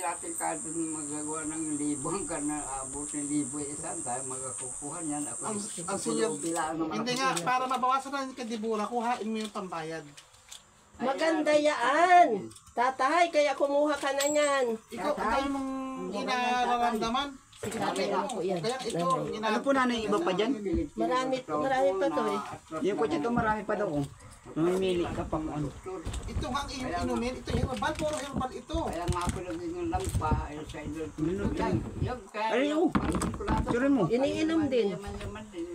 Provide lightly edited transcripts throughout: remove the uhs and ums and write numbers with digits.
natin kadun magagawa ng libong ka na abot ng libo isan tayo magkukuha niyan. Ang senior, hindi nga, para mabawasan na yung kadibura, kuhain mo yung pambayad. Maganda yan. Tatay, kaya kumuha ka na yan. Ikaw, ang dami mong inararamdaman. Tatay ako yan. Kaya ito, Ano po nanay iba pa dyan? Marami pa to eh. Yung kutsa ito marami pa daw. Mamimili ka pang ano. ito nga ang inumin, ito herbal, puro herbal ito. Kaya nga ako lang yung lampa ay sa idol. Yung kaya Ay, oh. Tsurin mo. Iniinom din.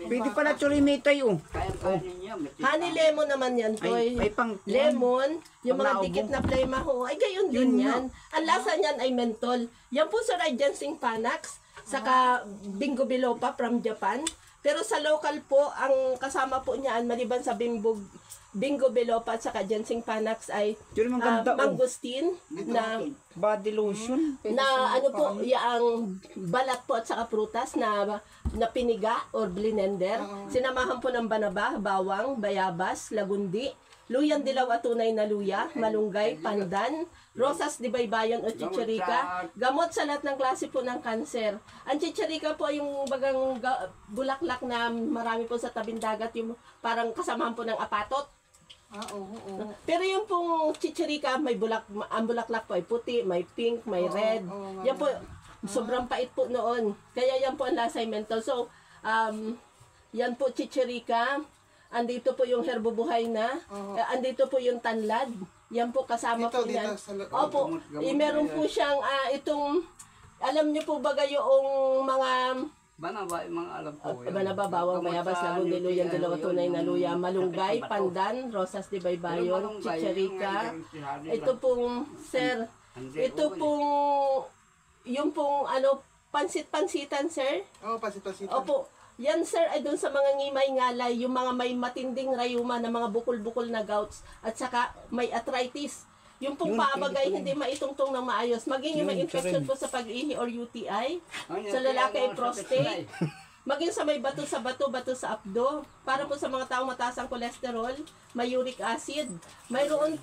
Pwede pala tsurimitoy oh. Kaya kanin niya. Honey lemon naman yan, Toy. Ay pang Lemon, yung mga Pang dikit naubo. na flame ho, ay gayon din Yun yan. Ang lasa niyan ay mentol. Yan po sa Ginseng Panax, saka Bingo Biloba from Japan. Pero sa local po, ang kasama po niyan, maliban sa Bingo Biloba at saka Ginseng Panax ay Tsurin mo ganda oh. mangosteen na Body lotion. ano po, yung balat po at saka prutas na piniga or blender. Sinamahan po ng banaba, bawang, bayabas, lagundi, luyang dilaw at tunay na luya, malunggay, pandan, rosas di baybayon o chichirika, gamot sa lahat ng klase po ng kanser. Ang chichirika po yung bagang bulaklak na marami po sa tabing dagat, yung parang kasamahan po ng apatot. Oo. Pero yung pong chichirika, ang bulaklak po ay puti, may pink, may red. Yan po, sobrang pait po noon. Kaya yan po ang lasa ay menthol. So, yan po chichirika. Andito po yung herbobuhay na. Andito po yung tanlad. Yan po kasama po yan. Opo, meron po siyang itong, alam niyo po ba yung mga Banaba, yung mga alam ko. banaba, bawang, bayabas, lagundi, luyang dilaw at tunay na luya, malunggay, pandan, rosas di baybayon, chichirika. Ito pong, sir, ito pong, yung pong, pansit-pansitan, sir. Oo, pasit-pasitan. Opo, yan, sir, ay doon sa mga ngimay ngalay, yung mga may matinding rayuma na mga bukol-bukol na gouts, at saka may arthritis. Yung pong paabagay, hindi maitungtong ng maayos. Maging yung may infection po sa pag-ihi or UTI, sa lalaki ay prostate, maging sa may bato sa bato, bato sa abdo, para po sa mga taong mataas ang kolesterol, may uric acid, mayroon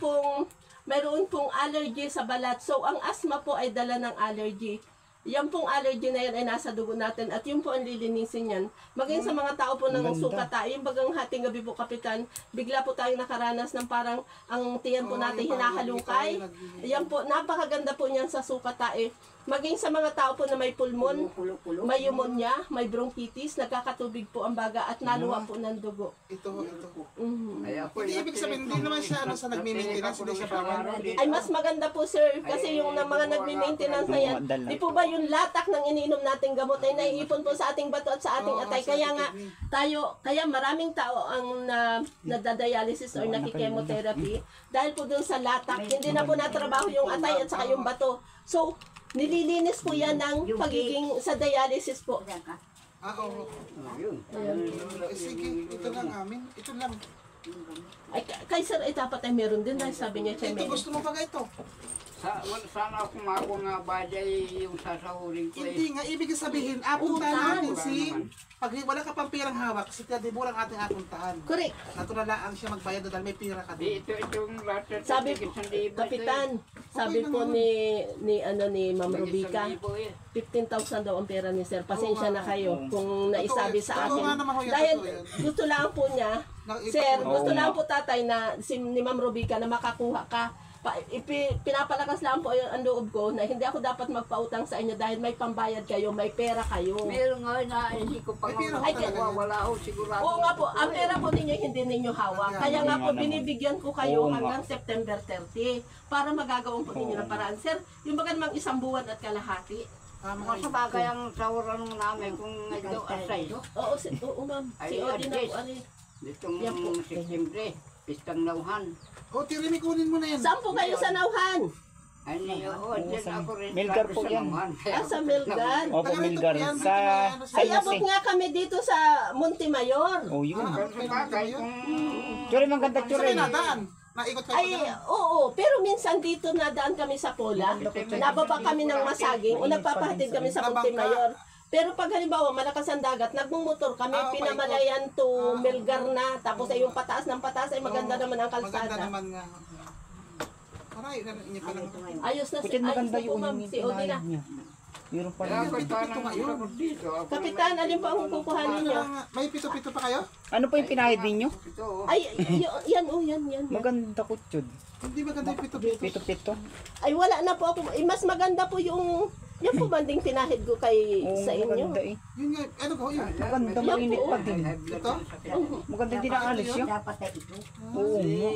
pong allergy sa balat. So, ang asthma po ay dala ng allergy. Yan pong allergy na yan ay nasa dugo natin at yung po ang lilinisin yan. Maging sa mga tao po ng sukata, yung bagang hating gabi po, Kapitan, bigla po tayong nakaranas ng parang ang tiyan po natin hinahalukay. Yan po, napakaganda po niyan sa sukata eh. Maging sa mga tao po na may pulmon, may pneumonia, may bronchitis, nagkakatubig po ang baga at naluwa po ng dugo. Ito. Hindi Hindi ibig sabihin, hindi naman siya sa nagmi-maintenance, hindi siya bawal. Ay, mas maganda po, sir, kasi yung mga nagmi-maintenance na yan, di po ba yung latak ng iniinom nating gamot ay naiipon po sa ating bato at sa ating atay. Kaya nga, kaya maraming tao ang nadadialysis or nakikemotherapy dahil po dun sa latak, hindi na po natrabaho yung atay at saka yung bato. So, nililinis po yan ng pagiging sa dialysis po. Oo. Sige, ito lang amin. Ito lang. Ay, kay sir, ay dapat ay meron din dahil sabi niya siya Ito, gusto mo ba ito? Sana ako mako nga bajay yung sasahurin ko Hindi nga, ibig sabihin, apuntahan natin si, pag wala ka pang pirang hawak, si Kadibur ang ating apuntahan. Correct. Natural lang siya magbayad dahil may pira ka Di doon. itong lahat. Sabi po, Kapitan, sabi po ni Ma'am Rubica, 15,000 daw ang pera ni sir. Pasensya na kayo kung naisabi sa Oo nga akin. naman ho, yan, Dahil totoo yan. gusto lang po niya, sir, gusto lang po tatay na ni Ma'am Rubica na makakuha ka. Pinapalakas lang po ang loob ko na hindi ako dapat magpautang sa inyo dahil may pambayad kayo, may pera kayo. Meron nga naisip ko pa Ay, wala ho sigurado. Oo nga po, ang pera po ninyo hindi ninyo hawak. Kaya nga po binibigyan ko kayo hanggang September 30 para magagawin po ninyo ng paraan. Sir, yung baga namang isang buwan at kalahati. Mga sabagay ang sawaran namin kung ito asay. Oo ma'am. Si Odin na po. Ditong Yan po. September, pistang nauhan. O, Tirimi, kunin mo na yan. Saan po kayo sa Nauhan? Ay, dyan ako rin. Milgar po yan. Sa Melgar. Opo, Milgar. Ay, abot nga kami dito sa Montemayor. Oh, yun. Sabagay kung Tsurin mo ganda Saan tsurin. nadaan? Naikot kayo Ay, na. oo. Pero minsan dito nadaan kami sa Pola. Nababa kami ng Masaging o nagpapahatid kami sa Montemayor. Pero pag halimbawa malakas ang dagat, nagmumotor kami, pinamalayan to Melgar na. Tapos ay yung pataas ng pataas ay maganda naman ang kalsada. Maganda naman nga. Aray, inyo pa lang. Ayos na Kutin ayos maganda na po yung ma'am, si Odi na. niya. Meron pa Kaya rin. ako parang dito. Kapitan, alin po ang kukuhanin niyo? May pito-pito pa kayo? Ano pa yung pinahid ninyo? Ito. Ay, yan oh, yan. Maganda kutsud. Hindi maganda yung pito-pito. Pito-pito. Ay, wala na po ako. Mas maganda po yung, yan po banding pinahid ko kay Oo, sa inyo. maganda eh. Yun nga, ano ko yun? Maganda, Yan mainit po. pa din. Ito? Maganda din ang alis yun. Dapat ay ito. Oo mo.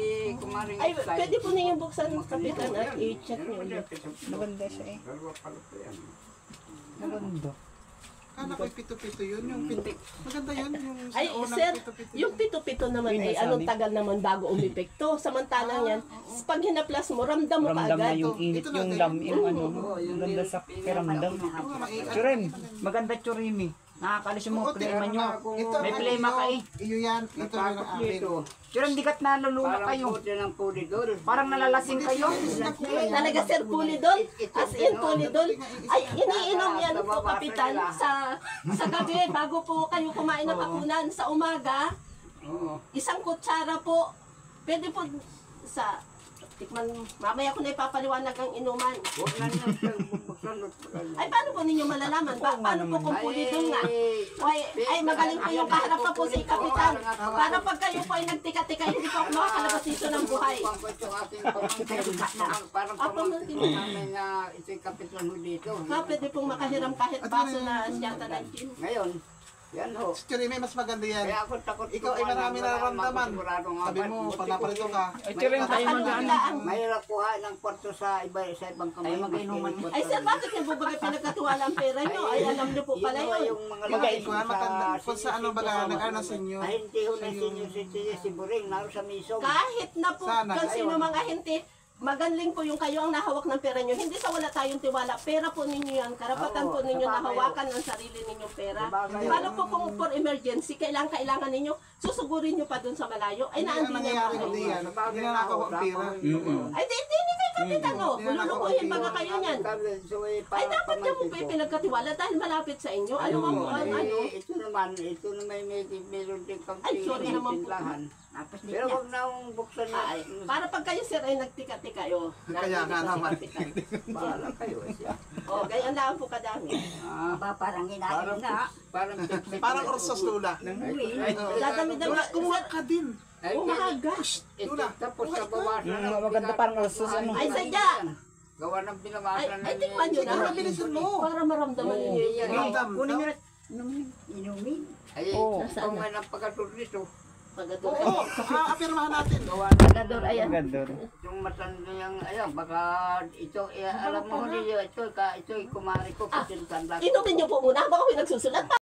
Ay, pwede po ninyong buksan kapitan at i-check niyo ulit. Maganda siya eh. Maganda. Kala ko yung pito-pito yun. Yung maganda yun. Yung Ay, unang sir, pito-pito. yung pito-pito naman Yun ay yung anong sabi. tagal naman bago umepekto. Samantalang yan, pag hinaplas mo, ramdam mo Ramdam na kaagad. yung init, Ito na, yung ito. lam, yung ano. Maganda sa kiramdam. Churem, maganda churimi. Nakakalis yung mga plema nyo. May plema ka eh. Iyo yan. Ito yung amin. Churem, di kat nalulula Parang kayo. puti ng pulidor. Parang nalalasing kayo. Talaga sir, pulidol. As in pulidol. Ay, iniinom yan po kapitan sa gabi bago po kayo kumain ng hapunan. Sa umaga, Oo. isang kutsara po. Pwede po sa tikman, mamaya ko na ipapaliwanag ang inuman. Huwag na niya bubuksan. Ay, paano po ninyo malalaman? Paano po kung pulidol nga? Ay, magaling po yung kaharap pa po si Kapitan. Para pag kayo po ay nagtika-tika, hindi po ako makakalabas dito ng buhay. Parang pamangkin namin na ito'y kapitan mo dito. Ha, pwede pong makahiram kahit baso na siyata ng gin. Ngayon, yan ho. Churimi, mas maganda yan. Kaya ako takot. Ikaw ay marami nararamdaman. Sabi mo, panapalito ka. Ay, Churem, tayo mag-ano. Mahirap kuha ng kwarto sa ibang kamay. Ay, mag-inuman mo. Ay, sir, bakit niyo po ba pinagkatiwala ang pera niyo? Ay, alam niyo po pala yun. Yung mga Magkait ko, matanda. Kung sa ano baga, nag-ano sa inyo. Ay, hindi ho na senior citizen si Buring, naroon sa misong. Kahit na po, Sana. kung sino mga ahente, magaling po yung kayo ang nahawak ng pera nyo. Hindi sa wala tayong tiwala. Pera po ninyo yan. Karapatan po ninyo na hawakan ang sarili ninyong pera. Paano po kung for emergency, kailangan ninyo, susugurin nyo pa dun sa malayo. Ay, Hindi naandi na na nangyayari yung hindi yan. Hindi na nakakuha ang pera. Ay, di kayo kapitan, no? Lulukuhin pa nga kayo niyan. Ay, dapat niyo po pinagkatiwala dahil malapit sa inyo. Ano nga po ang ano? Ito naman meron din kang Ay, sorry naman po. tindahan. Tapos Pero huwag na akong buksan na. Ay, para pag kayo sir ay nagtika-tika yun. Kaya nga naman. Bahala kayo. O, ganyan lang po kadami. ba parang inain na. Parang orsos lula. Dadami-dami. Kumuha ka din. Umaga. Ito, tapos sa bawasan. Maganda parang orsos, ano. Ay, sadya. Gawa ng Ay, binamasan ay, tikman nyo na. Ito, bilisan mo. Para maramdaman ninyo yan. Ramdam. Kunin nyo na. Inumin. Ay, Oo. kung may napagatur nito. Pagador. Oo, apirmahan natin. Pagador, ayan. Maganda. Yung matanda yung, ayan, baka ito, alam mo, hindi, ito, kumari ko, kasi tanda ko. Inumin nyo po muna. Baka ako nagsusulat.